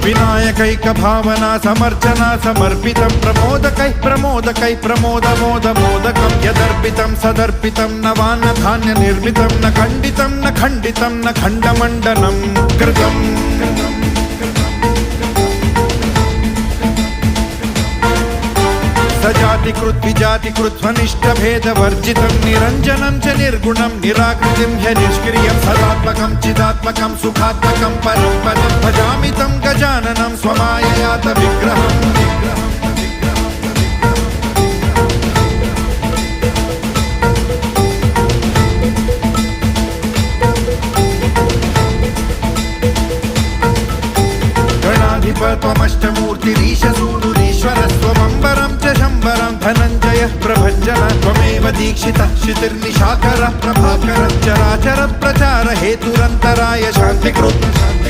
विनायकैक भावना समर्चना समर्पितं प्रमोदकै प्रमोदकै प्रमोदमोदमोदकं यदर्पितं सदर्पितं नवान्न धान्य निर्मितं न खण्डितं न खण्डितं न खण्डमण्डनं कृतम् सजातिकृत विजातिकृत स्वनिष्ठभेदवर्जितं निरञ्जनं च निर्गुणं निराकृतिं ह्य निष्क्रियं सदात्मकं चिदात्मकं सुखात्मकं परं पदं भजामि तं गजाननं स्वमाययात विग्रहम् त्वमष्टमूर्तिरीशसूनुरीश्वरस्त्वमम्बरं च शम्बरं धनञ्जयः प्रभञ्जन त्वमेव दीक्षितः शितिर्निशाकरः प्रभाकरः चराचर प्रचार हेतुरन्तराय शान्तिकृत्